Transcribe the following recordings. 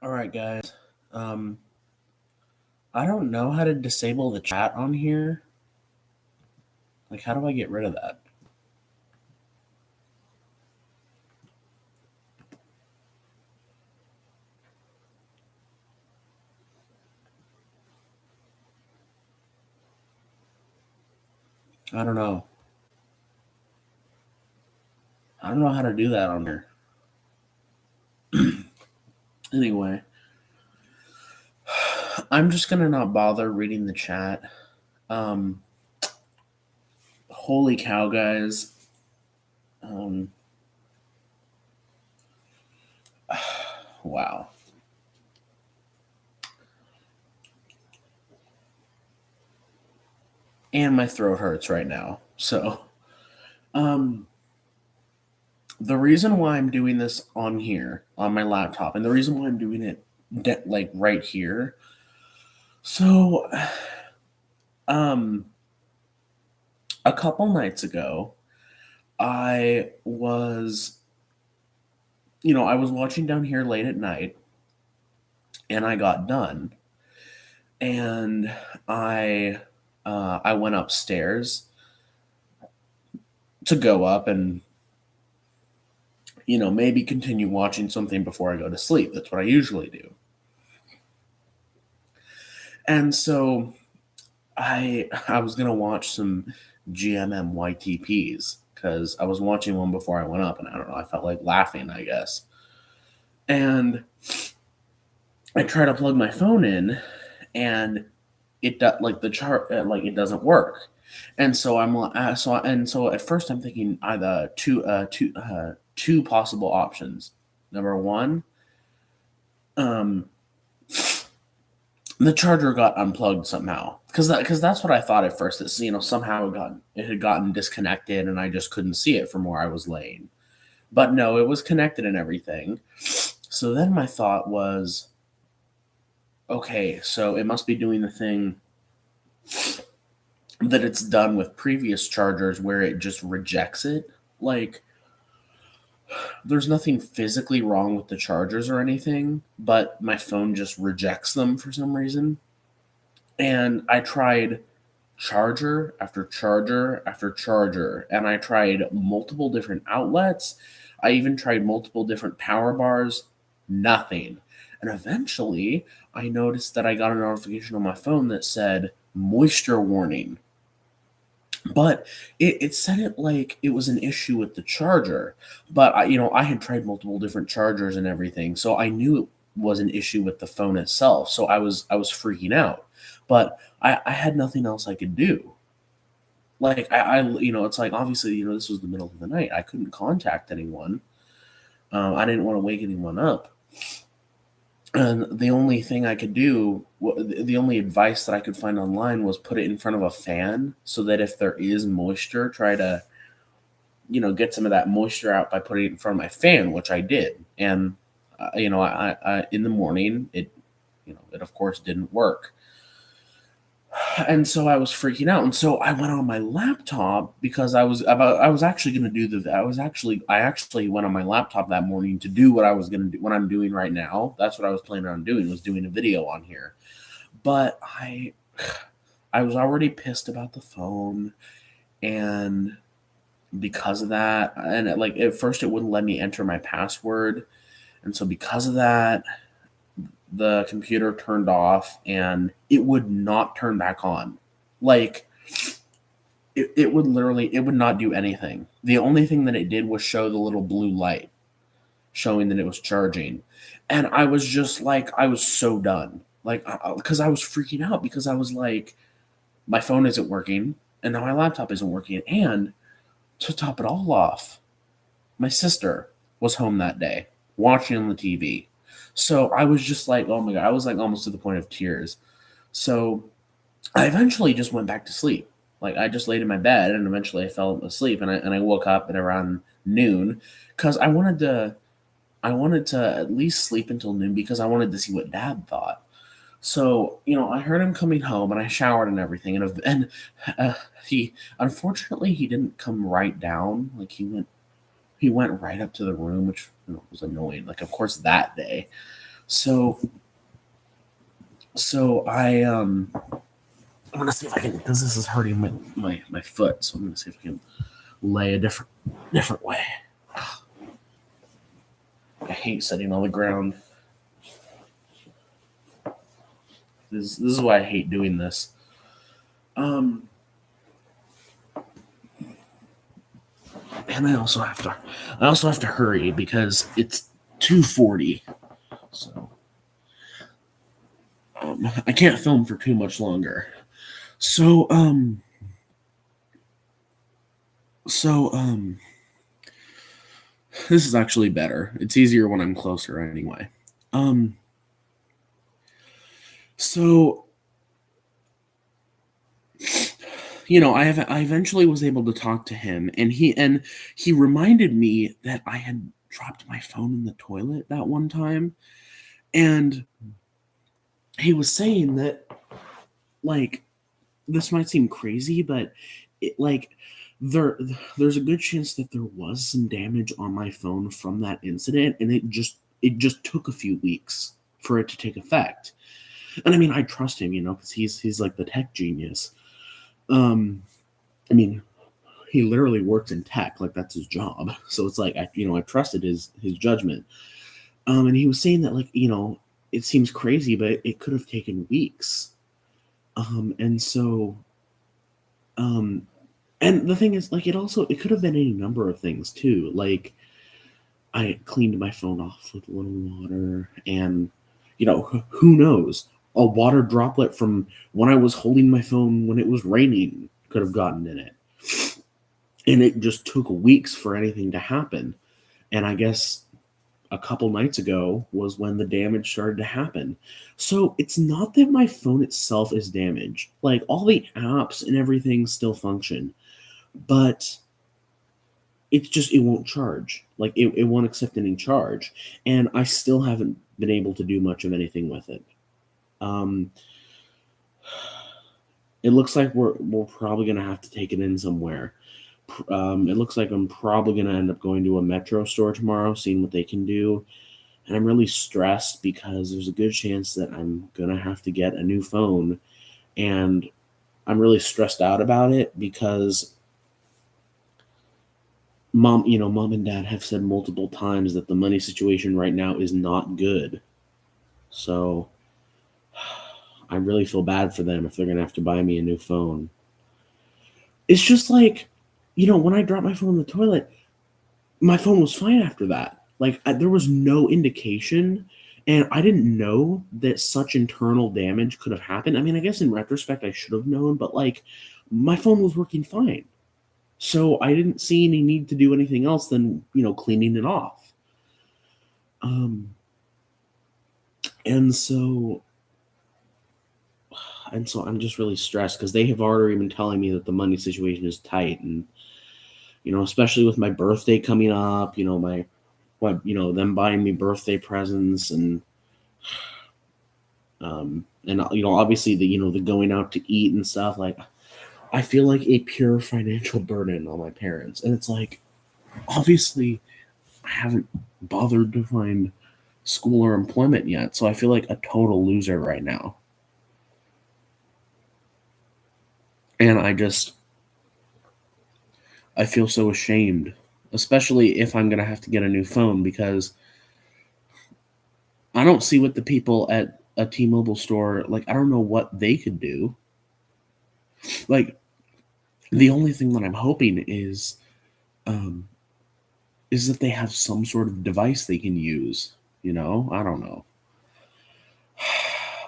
All right, guys. Um, I don't know how to disable the chat on here. Like, how do I get rid of that? I don't know. I don't know how to do that on here. Anyway, I'm just gonna not bother reading the chat. Um, Holy cow, guys. Um, wow. And my throat hurts right now. So, um, the reason why I'm doing this on here on my laptop, and the reason why I'm doing it like right here. So, um, a couple nights ago, I was, I was watching down here late at night, and I got done, and I, I went upstairs to go up and maybe continue watching something before I go to sleep. That's what I usually do. And so I was gonna watch some GMM YTPs because I was watching one before I went up, and I don't know, I felt like laughing, I guess. And I try to plug my phone in, and it does like the chart like it doesn't work. And so so at first I'm thinking either two possible options. Number one, um, the charger got unplugged somehow because that's what I thought at first. It's somehow it had gotten disconnected and I just couldn't see it from where I was laying. But no, it was connected and everything. So then my thought was, okay, so it must be doing the thing that it's done with previous chargers where it just rejects it. Like, there's nothing physically wrong with the chargers or anything, but my phone just rejects them for some reason. And I tried charger after charger after charger, and I tried multiple different outlets. I even tried multiple different power bars, nothing. And eventually, I noticed that I got a notification on my phone that said moisture warning. But it said it like it was an issue with the charger. But I had tried multiple different chargers and everything, so I knew it was an issue with the phone itself. So I was freaking out. But I had nothing else I could do. Like it's like obviously this was the middle of the night. I couldn't contact anyone. I didn't want to wake anyone up. And the only thing I could do, the only advice that I could find online was put it in front of a fan so that if there is moisture, try to, get some of that moisture out by putting it in front of my fan, which I did. And, I in the morning, it of course didn't work. And so I was freaking out. And so I went on my laptop because I was actually going to do I actually went on my laptop that morning to do what I was going to do, what I'm doing right now. That's what I was planning on doing, was doing a video on here. But I was already pissed about the phone, and because of that, and like at first it wouldn't let me enter my password. And so because of that, the computer turned off and it would not turn back on. Like it would literally, it would not do anything. The only thing that it did was show the little blue light showing that it was charging. And I was just like, I was so done. Like, because I was freaking out because I was like, my phone isn't working and now my laptop isn't working. And to top it all off, my sister was home that day watching on the TV. So I was just like, oh my God, I was like almost to the point of tears. So I eventually just went back to sleep. Like I just laid in my bed and eventually I fell asleep, and I woke up at around noon because I wanted to at least sleep until noon because I wanted to see what Dad thought. So I heard him coming home, and I showered and everything, and he, unfortunately, he didn't come right down. Like he went right up to the room, which was annoying. Like of course that day, So I'm gonna see if I can, because this is hurting my foot. So I'm gonna see if I can lay a different way. I hate sitting on the ground. This is why I hate doing this. And I also have to hurry because it's 2:40. So I can't film for too much longer. So this is actually better. It's easier when I'm closer anyway. Um so I eventually was able to talk to him, and he reminded me that I had dropped my phone in the toilet that one time, and he was saying that, like, this might seem crazy, but it, like, there's a good chance that there was some damage on my phone from that incident, and it just took a few weeks for it to take effect. And I mean, I trust him, because he's like the tech genius. I mean, he literally works in tech, like that's his job. So it's like I trusted his judgment. And he was saying that, like, it seems crazy, but it could have taken weeks. And so and the thing is, like, it could have been any number of things too. Like, I cleaned my phone off with a little water, and who knows? A water droplet from when I was holding my phone when it was raining could have gotten in it. And it just took weeks for anything to happen. And I guess a couple nights ago was when the damage started to happen. So it's not that my phone itself is damaged. Like, all the apps and everything still function, but it's just, it won't charge. Like, it won't accept any charge. And I still haven't been able to do much of anything with it. Um, it looks like we're probably gonna have to take it in somewhere. It looks like I'm probably gonna end up going to a Metro store tomorrow, seeing what they can do. And I'm really stressed because there's a good chance that I'm gonna have to get a new phone, and I'm really stressed out about it because mom and dad have said multiple times that the money situation right now is not good. So I really feel bad for them if they're gonna have to buy me a new phone. It's just like, when I dropped my phone in the toilet, my phone was fine after that. Like, there was no indication, and I didn't know that such internal damage could have happened. I mean, I guess in retrospect I should have known, but, like, my phone was working fine. So I didn't see any need to do anything else than, cleaning it off. Um and so I'm just really stressed because they have already been telling me that the money situation is tight, and especially with my birthday coming up, them buying me birthday presents, and obviously the going out to eat and stuff. Like, I feel like a pure financial burden on my parents, and it's like, obviously I haven't bothered to find school or employment yet, so I feel like a total loser right now. And I feel so ashamed, especially if I'm gonna have to get a new phone, because I don't see what the people at a T-Mobile store, like, I don't know what they could do. Like, the only thing that I'm hoping um is that they have some sort of device they can use. I don't know.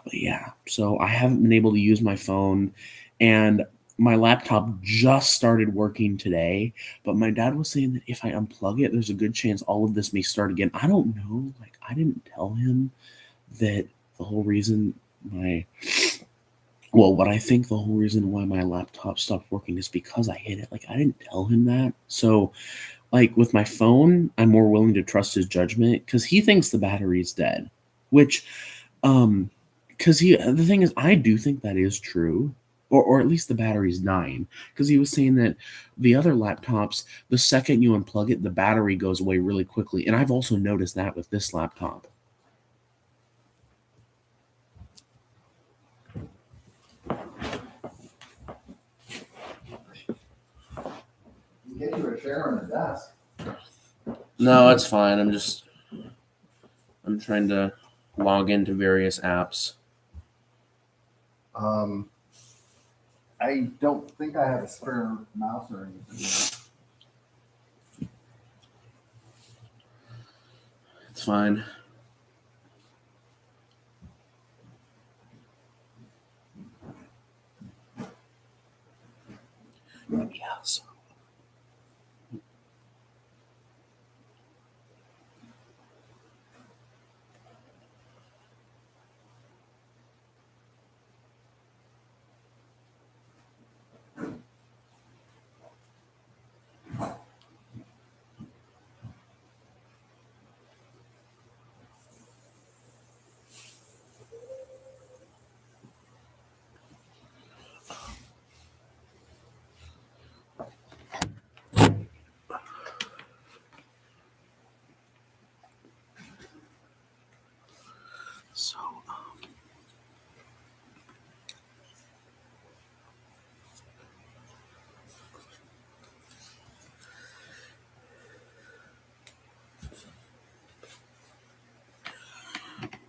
But yeah, so I haven't been able to use my phone, and my laptop just started working today, but my dad was saying that if I unplug it, there's a good chance all of this may start again. I don't know. Like, I didn't tell him that the whole reason my what I think the whole reason why my laptop stopped working is because I hit it. Like, I didn't tell him that. So, like, with my phone, I'm more willing to trust his judgment because he thinks the battery's dead, which um because the thing is, I do think that is true, or at least the battery's dying, because he was saying that the other laptops, the second you unplug it, the battery goes away really quickly, and I've also noticed that with this laptop. Get you a chair and a desk. No, it's fine. I'm trying to log into various apps. I don't think I have a spare mouse or anything. It's fine. Yeah, so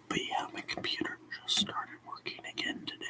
but yeah, my computer just started working again today.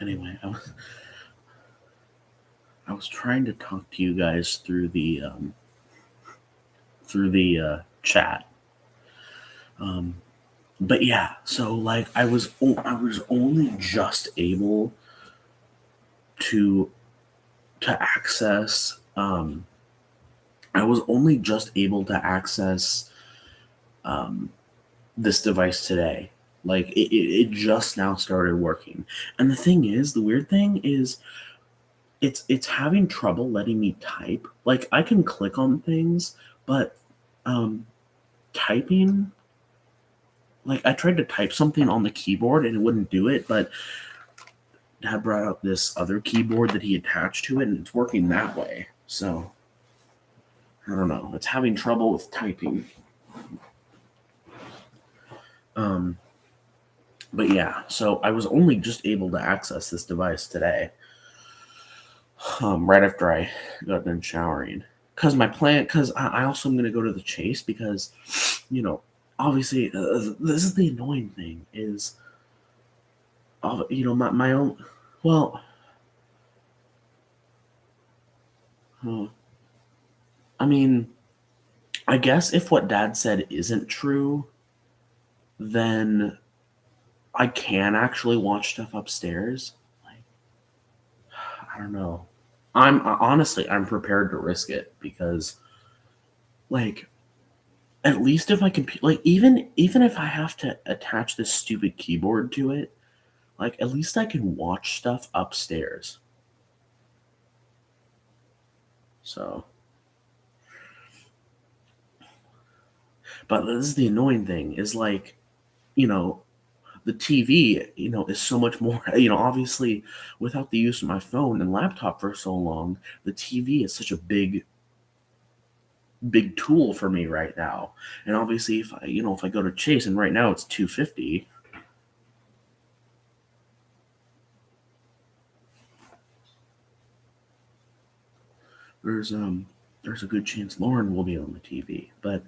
Anyway, I was trying to talk to you guys through the chat. But yeah, so like I was only just able to access I was only just able to access um, this device today. Like it just now started working. And the thing is, the weird thing is it's having trouble letting me type. Like I can click on things, but um typing, like I tried to type something on the keyboard and it wouldn't do it, but Dad brought up this other keyboard that he attached to it and it's working that way. So I don't know. It's having trouble with typing. Um but yeah, so I was only just able to access this device today. Right after I got done showering. Because I also am going to go to the Chase because, obviously, this is the annoying thing is, my own, well, uh, I mean, I guess if what Dad said isn't true, then I can actually watch stuff upstairs. Like, I don't know. I'm prepared to risk it because, like, at least if my computer, like, even if I have to attach this stupid keyboard to it, like, at least I can watch stuff upstairs. So, but this is the annoying thing is, like, you know, the TV, is so much more, obviously without the use of my phone and laptop for so long, the TV is such a big tool for me right now. And obviously if I go to Chase and right now it's 250, there's a good chance Lauren will be on the TV. But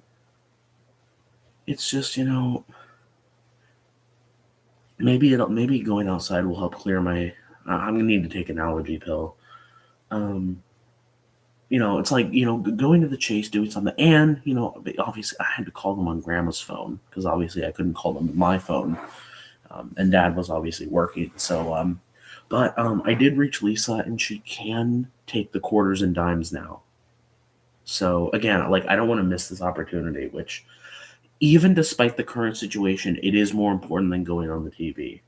it's just, maybe going outside will help clear my I'm gonna need to take an allergy pill. Um it's like, going to the Chase, doing something. And, obviously I had to call them on grandma's phone because obviously I couldn't call them on my phone. And dad was obviously working. So, but I did reach Lisa and she can take the quarters and dimes now. So again, like, I don't want to miss this opportunity, which even despite the current situation, it is more important than going on the TV.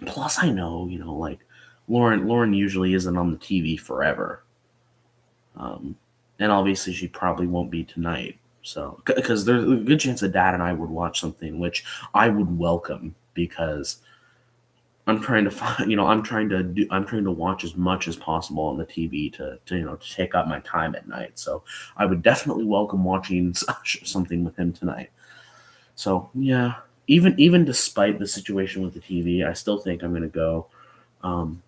Plus, I know, like, Lauren usually isn't on the TV forever. Um, and obviously she probably won't be tonight. So, because there's a good chance that dad and I would watch something, which I would welcome because I'm trying to find, I'm trying to watch as much as possible on the TV to take up my time at night. So I would definitely welcome watching something with him tonight. So yeah, even despite the situation with the TV, I still think I'm going to go. Um,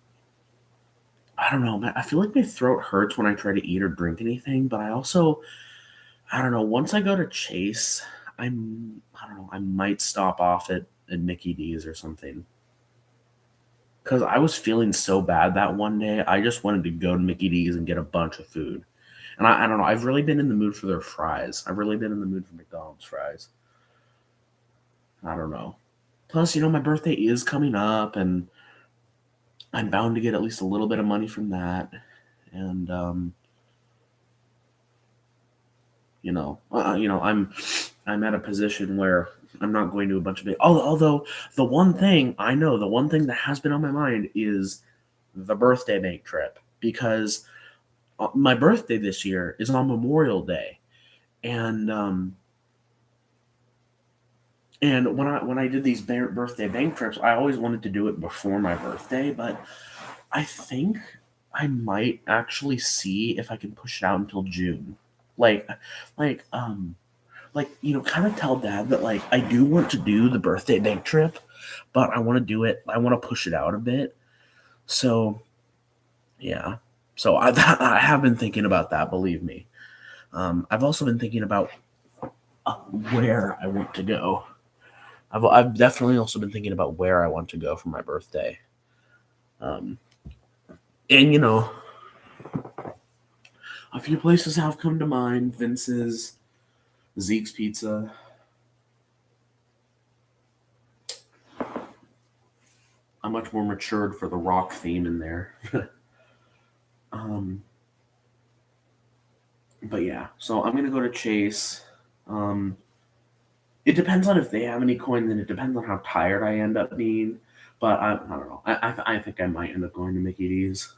I don't know. I feel like my throat hurts when I try to eat or drink anything, but I don't know. Once I go to Chase, I don't know. I might stop off at Mickey D's or something because I was feeling so bad that one day. I just wanted to go to Mickey D's and get a bunch of food. And I don't know. I've really been in the mood for their fries. I've really been in the mood for McDonald's fries. I don't know. Plus, my birthday is coming up, and I'm bound to get at least a little bit of money from that. And I'm at a position where I'm not going to a bunch of big. Although the one thing I know, the one thing that has been on my mind is the birthday bank trip because my birthday this year is on Memorial Day, and when I did these birthday bank trips, I always wanted to do it before my birthday, but I think I might actually see if I can push it out until June. Like, like, kind of tell dad that, like, I do want to do the birthday bank trip, but I want to do it. I want to push it out a bit. So, yeah. So I have been thinking about that. Believe me. I've also been thinking about where I want to go. I've definitely also been thinking about where I want to go for my birthday. Um, and a few places have come to mind: Vince's, Zeke's Pizza. I'm much more matured for the rock theme in there. um, but yeah, so I'm gonna go to Chase. Um, it depends on if they have any coins, and it depends on how tired I end up being. But I don't know. I think I might end up going to Mickey D's.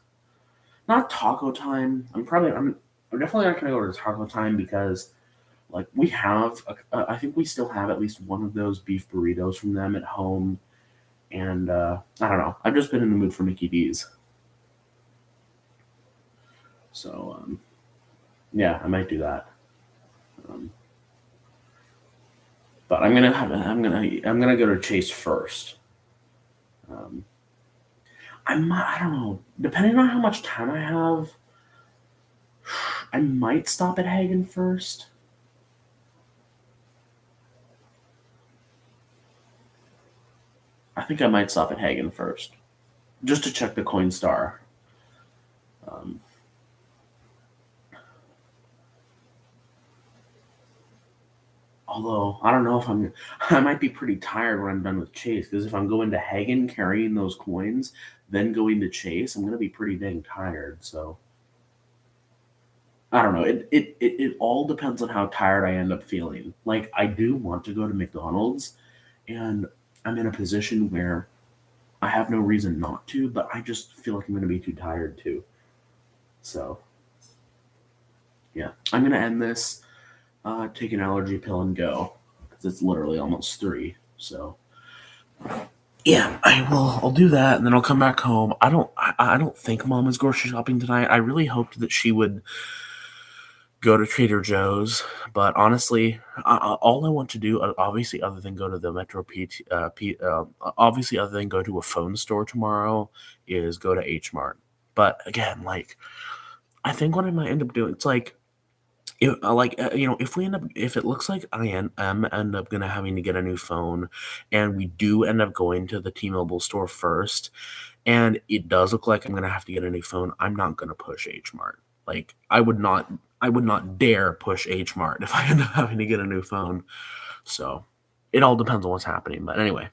Not Taco Time. I'm definitely not gonna go to Taco Time because, like, I think we still have at least one of those beef burritos from them at home, and I don't know. I've just been in the mood for Mickey D's. So yeah, I might do that. Um, but I'm gonna go to Chase first. Um, I don't know. Depending on how much time I have, I might stop at Hagen first. I think I might stop at Hagen first, just to check the Coinstar. Um, Although I don't know if I might be pretty tired when I'm done with Chase because if I'm going to Hagen carrying those coins, then going to Chase, I'm gonna be pretty dang tired. So I don't know. It all depends on how tired I end up feeling. Like I do want to go to McDonald's, and I'm in a position where I have no reason not to, but I just feel like I'm gonna be too tired too. So yeah, I'm gonna end this, take an allergy pill, and go because it's literally almost 3. So yeah, I will. I'll do that, and then I'll come back home. I don't think Mom is grocery shopping tonight. I really hoped that she would go to Trader Joe's, but honestly, all I want to do, obviously, other than go to the Metro PT, obviously, other than go to a phone store tomorrow, is go to H Mart. But again, like, I think what I might end up doing, it's like, if we end up, if it looks like am end up gonna having to get a new phone, and we do end up going to the T-Mobile store first, and it does look like I'm gonna have to get a new phone, I'm not gonna push H Mart. Like I would not dare push H Mart if I end up having to get a new phone. So it all depends on what's happening. But anyway,